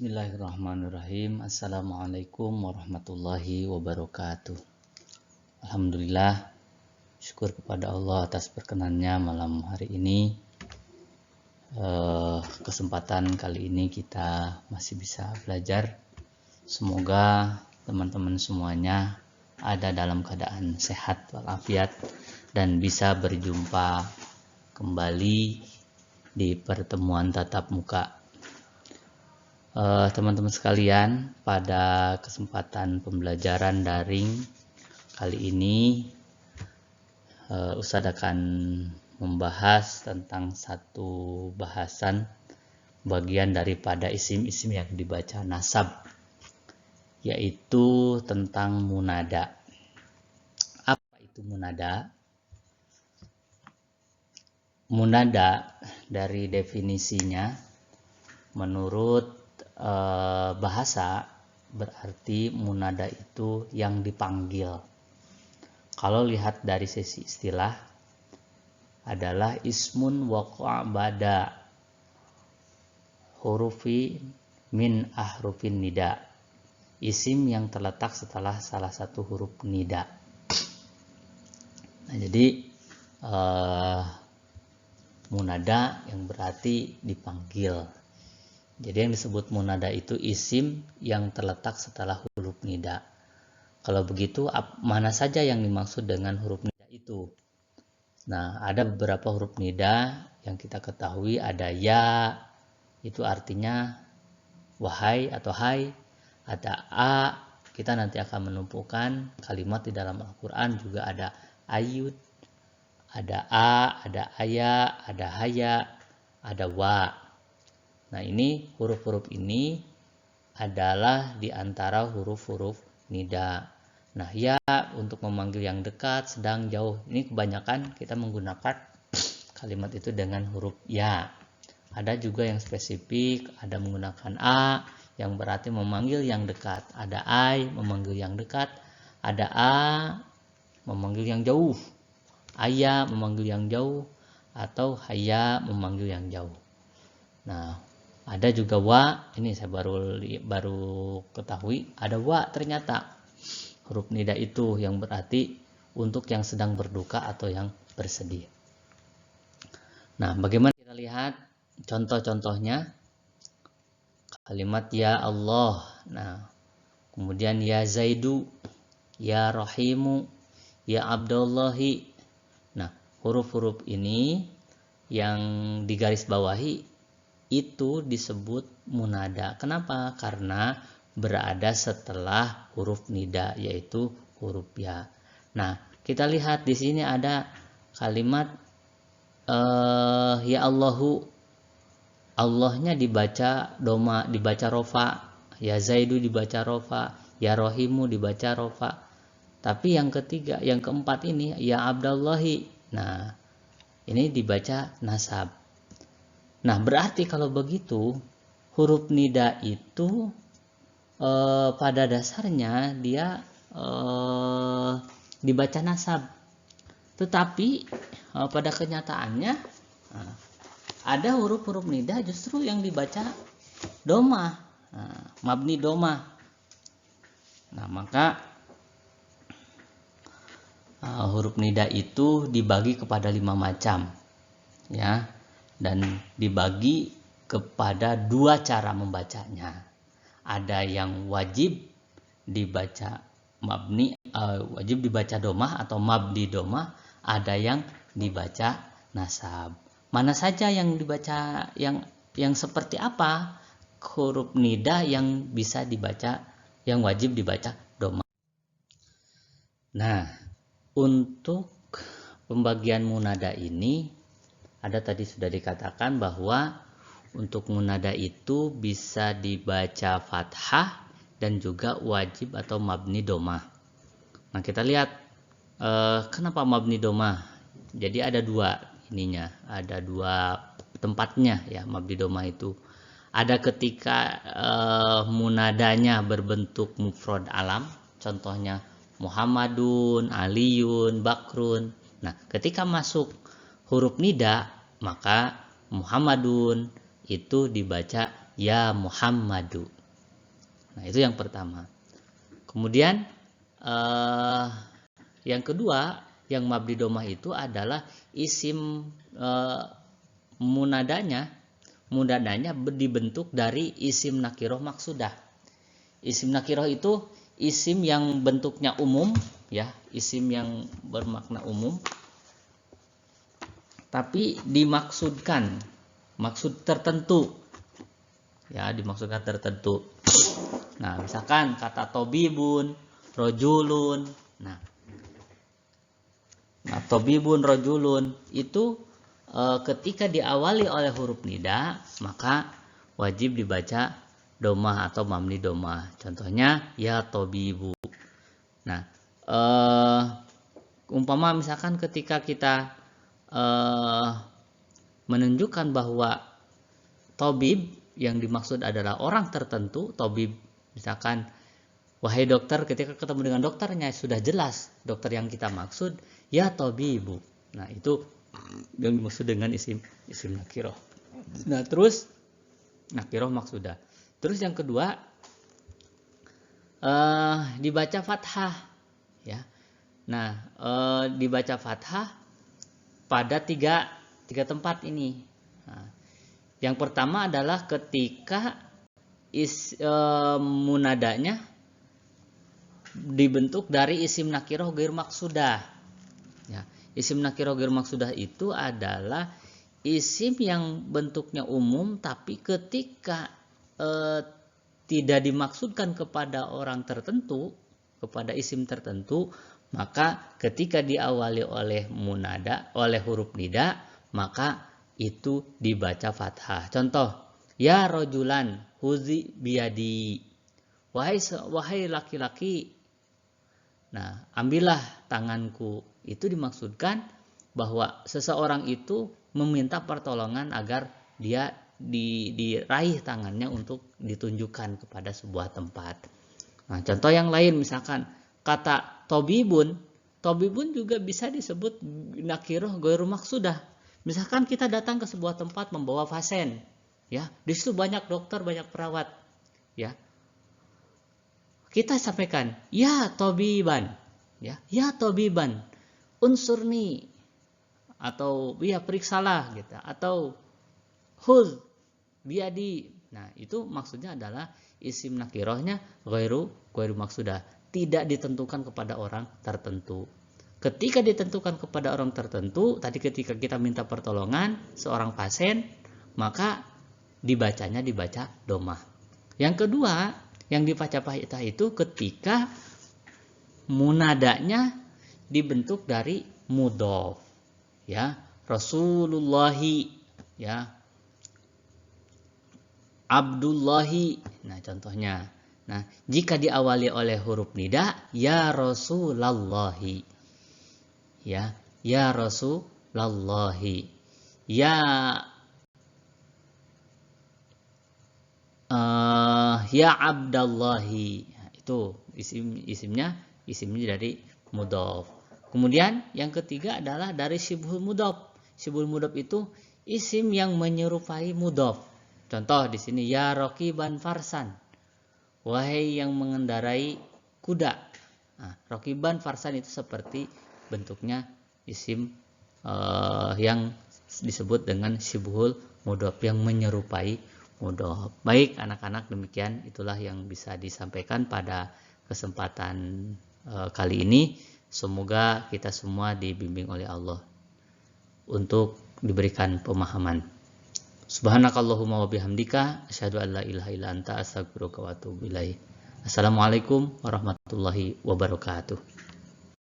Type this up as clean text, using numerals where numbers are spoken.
Bismillahirrahmanirrahim. Assalamualaikum warahmatullahi wabarakatuh. Alhamdulillah, syukur kepada Allah atas perkenannya malam hari ini. Kesempatan kali ini kita masih bisa belajar. Semoga teman-teman semuanya ada dalam keadaan sehat walafiat dan bisa berjumpa kembali di pertemuan tatap muka. Teman-teman sekalian, pada kesempatan pembelajaran daring kali ini Ustadz akan membahas tentang satu bahasan bagian daripada isim-isim yang dibaca nasab, yaitu tentang munada. Apa itu munada? Munada dari definisinya menurut bahasa berarti munada itu yang dipanggil. Kalau lihat dari sisi istilah adalah ismun waqa'a ba'da hurufi min ahrufin nida, isim yang terletak setelah salah satu huruf nida. Nah, jadi munada yang berarti dipanggil. Jadi yang disebut munada itu isim yang terletak setelah huruf nida. Kalau begitu, mana saja yang dimaksud dengan huruf nida itu? Nah, ada beberapa huruf nida yang kita ketahui. Ada ya, itu artinya wahai atau hai. Ada a, kita nanti akan menumpukan kalimat di dalam Al-Quran. Juga ada ayud, ada a, ada aya, ada haya, ada wa. Nah, ini huruf-huruf ini adalah di antara huruf-huruf nida. Nah, ya untuk memanggil yang dekat, sedang, jauh. Ini kebanyakan kita menggunakan kalimat itu dengan huruf ya. Ada juga yang spesifik, ada menggunakan a yang berarti memanggil yang dekat. Ada ai memanggil yang dekat. Ada a memanggil yang jauh. Aya memanggil yang jauh. Atau haya memanggil yang jauh. Nah, ada juga wa, ini saya baru ketahui, ada wa ternyata huruf nida itu yang berarti untuk yang sedang berduka atau yang bersedih. Nah, bagaimana kita lihat contoh-contohnya? Kalimat ya Allah, nah kemudian ya Zaidu, ya Rahimu, ya Abdullahi. Nah, huruf-huruf ini yang digarisbawahi itu disebut munada. Kenapa? Karena berada setelah huruf nida, yaitu huruf ya. Nah, kita lihat di sini ada kalimat ya Allahu. Allahnya dibaca doma, dibaca rofa. Ya Zaidu dibaca rofa. Ya Rahimu dibaca rofa. Tapi yang ketiga, yang keempat ini ya Abdullahi. Nah, ini dibaca nasab. Nah, berarti kalau begitu huruf nida itu pada dasarnya dia dibaca nasab. Tetapi pada kenyataannya ada huruf-huruf nida justru yang dibaca doma, mabni doma. Nah, maka huruf nida itu dibagi kepada 5 macam, ya. Dan dibagi kepada 2 cara membacanya. Ada yang wajib dibaca mabni, wajib dibaca domah atau mabni domah. Ada yang dibaca nasab. Mana saja yang dibaca, yang seperti apa huruf nida yang bisa dibaca, yang wajib dibaca domah? Nah, untuk pembagian munada ini ada tadi sudah dikatakan bahwa untuk munada itu bisa dibaca fathah dan juga wajib atau mabni domah. Nah, kita lihat kenapa mabni domah. Jadi ada 2 ininya, ada 2 tempatnya ya mabni domah itu. Ada ketika munadanya berbentuk mufrad alam, contohnya Muhammadun, Aliyun, Bakrun. Nah, ketika masuk huruf nida, maka Muhammadun itu dibaca ya Muhammadu. Nah, itu yang pertama. Kemudian yang kedua, yang mabni domah itu adalah isim munadanya dibentuk dari isim nakiroh maksudah. Isim nakiroh itu isim yang bentuknya umum, ya, isim yang bermakna umum, tapi dimaksudkan maksud tertentu, ya, dimaksudkan tertentu. Nah, misalkan kata tobibun, rojulun. Nah, tobibun, rojulun itu ketika diawali oleh huruf nida, maka wajib dibaca domah atau mamni domah. Contohnya ya tobibu. Nah, umpama misalkan ketika kita menunjukkan bahwa tobib yang dimaksud adalah orang tertentu, tobib misalkan, wahai dokter, ketika ketemu dengan dokternya sudah jelas dokter yang kita maksud, ya tobibu. Nah, itu yang dimaksud dengan isim nakiroh. Nah, terus nakiroh maksudah. Terus yang kedua, dibaca fathah, ya. Nah, dibaca fathah pada tiga tempat ini. Nah, yang pertama adalah ketika munadanya dibentuk dari isim nakiroh ghair maksudah. Ya, isim nakiroh ghair maksudah itu adalah isim yang bentuknya umum, tapi ketika tidak dimaksudkan kepada orang tertentu, kepada isim tertentu, maka ketika diawali oleh munada, oleh huruf nida, maka itu dibaca fathah. Contoh, ya rojulan huzi biyadi, wahai laki-laki, nah, ambillah tanganku. Itu dimaksudkan bahwa seseorang itu meminta pertolongan agar dia diraih tangannya untuk ditunjukkan kepada sebuah tempat. Nah, contoh yang lain misalkan kata tobibun juga bisa disebut nakiroh ghairu maksudah. Misalkan kita datang ke sebuah tempat membawa pasien, ya, di situ banyak dokter, banyak perawat, ya. Kita sampaikan, ya tobiban, ya tobiban, unsurni, atau ya periksalah, gitu, atau huz biadi. Nah, itu maksudnya adalah isim nakirohnya ghairu maksudah, tidak ditentukan kepada orang tertentu. Ketika ditentukan kepada orang tertentu, tadi ketika kita minta pertolongan seorang pasien, maka dibaca domah. Yang kedua, yang dibaca fathah itu ketika munadanya dibentuk dari mudhof, ya, Rasulullahi, ya, Abdullahi. Nah, contohnya, nah, jika diawali oleh huruf nida, ya Rasulallahi, ya Rasulallahi, ya Abdallahi. Nah, itu isimnya dari mudhof. Kemudian yang ketiga adalah dari syibhul mudhof. Syibhul mudhof itu isim yang menyerupai mudhof. Contoh di sini, ya rokiban farsan, wahai yang mengendarai kuda. Nah, rokiban farsan itu seperti bentuknya isim yang disebut dengan syibhul mudhof, yang menyerupai mudhof. Baik anak-anak, demikian itulah yang bisa disampaikan pada kesempatan kali ini. Semoga kita semua dibimbing oleh Allah untuk diberikan pemahaman. Subhanakallahumma wa bihamdika asyhadu an la ilaha illa anta astaghfiruka wa atubu ilaik. Assalamualaikum warahmatullahi wabarakatuh.